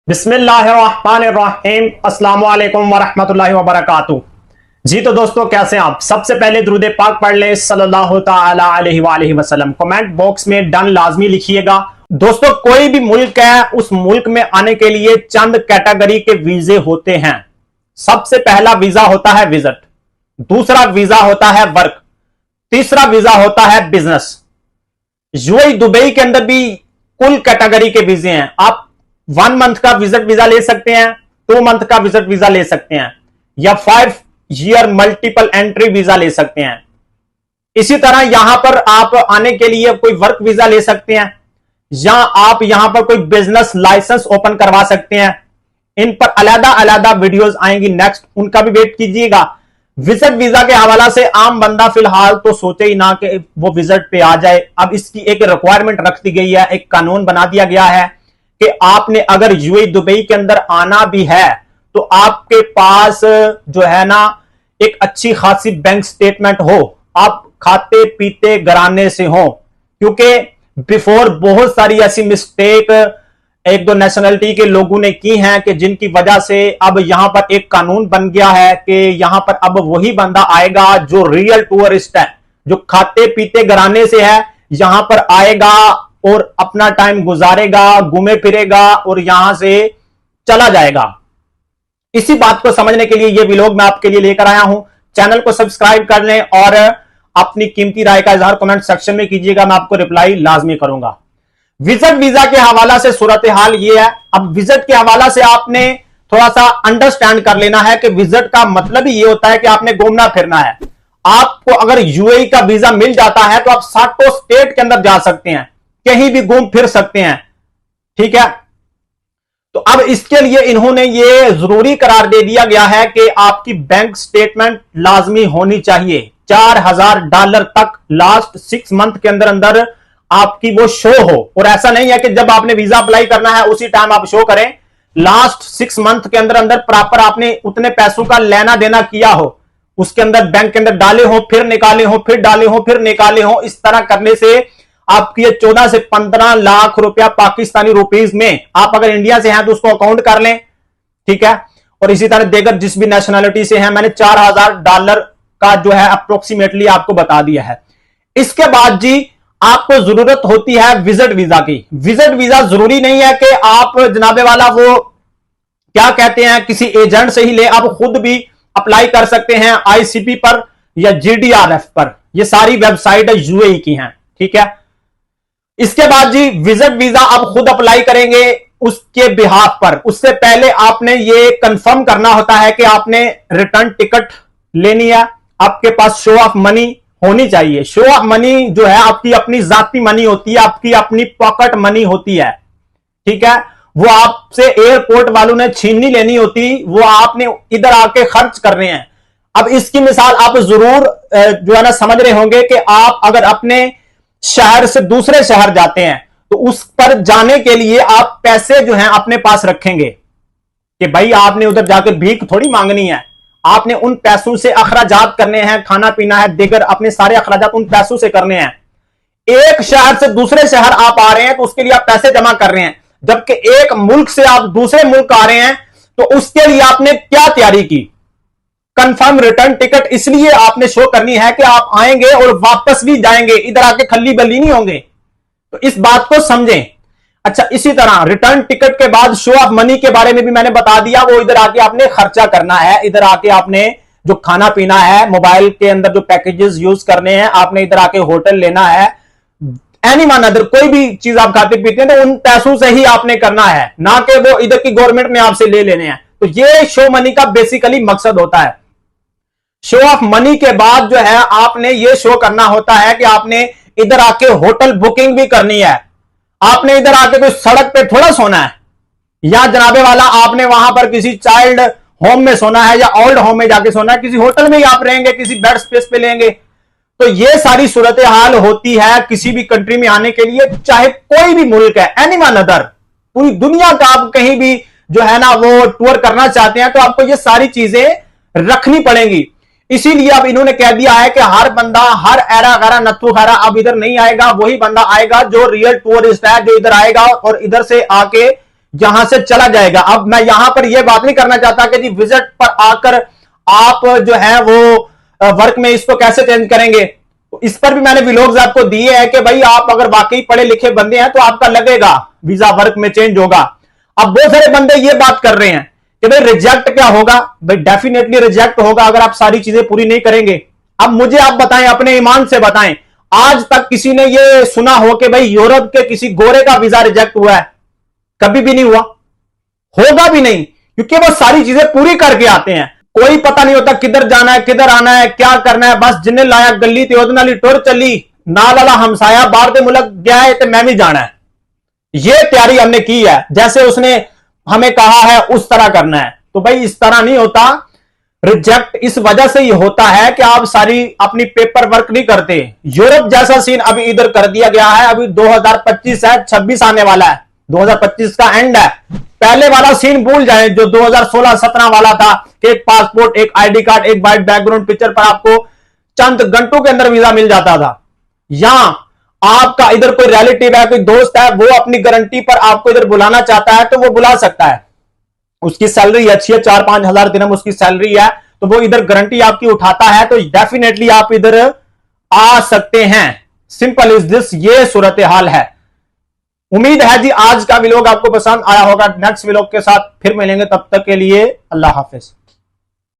बिस्मिल्लाहिर्रहमानिर्रहीम अस्सलाम वालेकुम वरहमतुल्लाहि वबरकातुहू। जी तो दोस्तों, कैसे हैं आप? सबसे पहले दुरूद पाक पढ़ लें सल्लल्लाहु तआला अलैहि वसल्लम। कमेंट बॉक्स में डन लाजमी लिखिएगा। दोस्तों, कोई भी मुल्क है, उस मुल्क में आने के लिए चंद कैटेगरी के वीजे होते हैं। सबसे पहला वीजा होता है विजिट, दूसरा वीजा होता है वर्क, तीसरा वीजा होता है बिजनेस। यूएई दुबई के अंदर भी कुल कैटेगरी के वीजे हैं। आप 1 मंथ का विजिट वीजा ले सकते हैं, 2 मंथ का विजिट वीजा ले सकते हैं, या 5 ईयर मल्टीपल एंट्री वीजा ले सकते हैं। इसी तरह यहां पर आप आने के लिए कोई वर्क वीजा ले सकते हैं, या आप यहां पर कोई बिजनेस लाइसेंस ओपन करवा सकते हैं। इन पर अलग अलग वीडियोस आएंगी नेक्स्ट, उनका भी वेट कीजिएगा। विजिट वीजा के हवाला से आम बंदा फिलहाल तो सोचे ही ना कि वो विजिट पे आ जाए। अब इसकी एक रिक्वायरमेंट रख दी गई है, एक कानून बना दिया गया है कि आपने अगर यूएई दुबई के अंदर आना भी है तो आपके पास जो है ना एक अच्छी खासी बैंक स्टेटमेंट हो, आप खाते पीते घराने से हो। क्योंकि बिफोर बहुत सारी ऐसी मिस्टेक एक दो नेशनलिटी के लोगों ने की हैं कि जिनकी वजह से अब यहां पर एक कानून बन गया है कि यहां पर अब वही बंदा आएगा जो रियल टूरिस्ट है, जो खाते पीते घराने से है, यहां पर आएगा और अपना टाइम गुजारेगा, घूमे फिरेगा और यहां से चला जाएगा। इसी बात को समझने के लिए यह व्लॉग मैं आपके लिए लेकर आया हूं। चैनल को सब्सक्राइब कर लें और अपनी कीमती राय का इजहार कमेंट सेक्शन में कीजिएगा, मैं आपको रिप्लाई लाजमी करूंगा। विजिट वीजा के हवाला से सूरत हाल यह है। अब विजिट के हवाला से आपने थोड़ा सा अंडरस्टैंड कर लेना है कि विजिट का मतलब ही यह होता है कि आपने घूमना फिरना है। आपको अगर यूएई का वीजा मिल जाता है तो आप 7 स्टेट के अंदर जा सकते हैं, कहीं भी घूम फिर सकते हैं, ठीक है। तो अब इसके लिए इन्होंने ये जरूरी करार दे दिया गया है कि आपकी बैंक स्टेटमेंट लाजमी होनी चाहिए। $4000 तक लास्ट 6 मंथ के अंदर अंदर आपकी वो शो हो। और ऐसा नहीं है कि जब आपने वीजा अप्लाई करना है उसी टाइम आप शो करें। लास्ट 6 मंथ के अंदर अंदर प्रॉपर आपने उतने पैसों का लेना देना किया हो, उसके अंदर बैंक के अंदर डाले हो, फिर निकाले हो, फिर डाले हो, फिर निकाले हो। इस तरह करने से आपकी 14 से 15 लाख रुपया पाकिस्तानी रुपीज में, आप अगर इंडिया से हैं तो उसको अकाउंट कर लें, ठीक है। और इसी तरह देकर जिस भी नेशनलिटी से हैं, मैंने $4000 का जो है अप्रोक्सीमेटली आपको बता दिया है। इसके बाद जी आपको जरूरत होती है विजिट वीजा की। विजिट वीजा जरूरी नहीं है कि आप जनाबे वाला वो क्या कहते हैं किसी एजेंट से ही ले, आप खुद भी अप्लाई कर सकते हैं आईसीपी पर या जीडीआरएफ पर। ये सारी वेबसाइट यूएई की हैं, ठीक है। इसके बाद जी विजिट वीजा आप खुद अप्लाई करेंगे उसके बिहाफ पर। उससे पहले आपने ये कंफर्म करना होता है कि आपने रिटर्न टिकट लेनी है, आपके पास शो ऑफ मनी होनी चाहिए। शो ऑफ मनी जो है आपकी अपनी जाती मनी होती है, आपकी अपनी पॉकेट मनी होती है, ठीक है। वो आपसे एयरपोर्ट वालों ने छीन नहीं लेनी होती, वो आपने इधर आके खर्च करने हैं। अब इसकी मिसाल आप जरूर जो है ना समझ रहे होंगे कि आप अगर अपने शहर से दूसरे शहर जाते हैं तो उस पर जाने के लिए आप पैसे जो हैं अपने पास रखेंगे कि भाई आपने उधर जाकर भीख थोड़ी मांगनी है, आपने उन पैसों से अखराजात करने हैं, खाना पीना है, देकर अपने सारे अखराजात उन पैसों से करने हैं। एक शहर से दूसरे शहर आप आ रहे हैं तो उसके लिए आप पैसे जमा कर रहे हैं, जबकि एक मुल्क से आप दूसरे मुल्क आ रहे हैं तो उसके लिए आपने क्या तैयारी की? कंफर्म रिटर्न टिकट इसलिए आपने शो करनी है कि आप आएंगे और वापस भी जाएंगे, इधर आके खल्ली बल्ली नहीं होंगे। तो इस बात को समझें। अच्छा, इसी तरह रिटर्न टिकट के बाद शो ऑफ मनी के बारे में भी मैंने बता दिया। वो इधर आके आपने खर्चा करना है, इधर आके आपने जो खाना पीना है, मोबाइल के अंदर जो पैकेजेस यूज करने हैं, आपने इधर आके होटल लेना है, एनी वन अदर कोई भी चीज आप खाते पीते हैं तो उन पैसों से ही आपने करना है, ना कि वो इधर की गवर्नमेंट ने आपसे ले लेने हैं। तो ये शो मनी का बेसिकली मकसद होता है। शो ऑफ मनी के बाद जो है आपने ये शो करना होता है कि आपने इधर आके होटल बुकिंग भी करनी है, आपने इधर आके कोई सड़क पे थोड़ा सोना है, या जनाबे वाला आपने वहां पर किसी चाइल्ड होम में सोना है या ओल्ड होम में जाके सोना है, किसी होटल में ही आप रहेंगे, किसी बेड स्पेस पे लेंगे। तो ये सारी सूरत हाल होती है किसी भी कंट्री में आने के लिए, चाहे कोई भी मुल्क है, एनी वन अदर, पूरी दुनिया का आप कहीं भी जो है ना वो टूर करना चाहते हैं तो आपको ये सारी चीजें रखनी पड़ेंगी। इसीलिए अब इन्होंने कह दिया है कि हर बंदा, हर एरा गरा नत्थु खारा अब इधर नहीं आएगा, वही बंदा आएगा जो रियल टूरिस्ट है, जो इधर आएगा और इधर से आके यहां से चला जाएगा। अब मैं यहां पर यह बात नहीं करना चाहता कि जी विजिट पर आकर आप जो है वो वर्क में इसको कैसे चेंज करेंगे। इस पर भी मैंने व्लॉग्स आपको दिए हैं कि भाई आप अगर वाकई पढ़े लिखे बंदे हैं तो आपका लगेगा वीजा वर्क में चेंज होगा। अब बहुत सारे बंदे ये बात कर रहे हैं कि भाई रिजेक्ट क्या होगा। भाई डेफिनेटली रिजेक्ट होगा अगर आप सारी चीजें पूरी नहीं करेंगे। अब मुझे आप बताएं, अपने ईमान से बताएं, आज तक किसी ने ये सुना हो कि भाई यूरोप के किसी गोरे का वीजा रिजेक्ट हुआ है? कभी भी नहीं हुआ, होगा भी नहीं, क्योंकि वो सारी चीजें पूरी करके आते हैं। कोई पता नहीं होता किधर जाना है, किधर आना है, क्या करना है, बस जिन्हें लाया गली ते ओदे नाल टुर चली, नाल वाला हमसाया बाहर दे मुल्क गया है तो मैं भी जाना है। ये तैयारी हमने की है, जैसे उसने हमें कहा है उस तरह करना है। तो भाई इस तरह नहीं होता। रिजेक्ट इस वजह से ही होता है कि आप सारी अपनी पेपर वर्क नहीं करते। यूरोप जैसा सीन अभी इधर कर दिया गया है। अभी 2025 है, 26 आने वाला है, 2025 का एंड है। पहले वाला सीन भूल जाए जो 2016-17 वाला था, एक पासपोर्ट, एक आईडी कार्ड, एक वाइट बैकग्राउंड पिक्चर पर आपको चंद घंटों के अंदर वीजा मिल जाता था। यहां आपका इधर कोई रिलेटिव है, कोई दोस्त है, वो अपनी गारंटी पर आपको इधर बुलाना चाहता है तो वो बुला सकता है। उसकी सैलरी अच्छी है, 4-5 हजार दिरहम उसकी सैलरी है, तो वो इधर गारंटी आपकी उठाता है, तो डेफिनेटली आप इधर आ सकते हैं। सिंपल इज दिस, ये सूरत हाल है। उम्मीद है जी आज का व्लॉग आपको पसंद आया होगा। नेक्स्ट व्लॉग के साथ फिर मिलेंगे, तब तक के लिए अल्लाह हाफिज।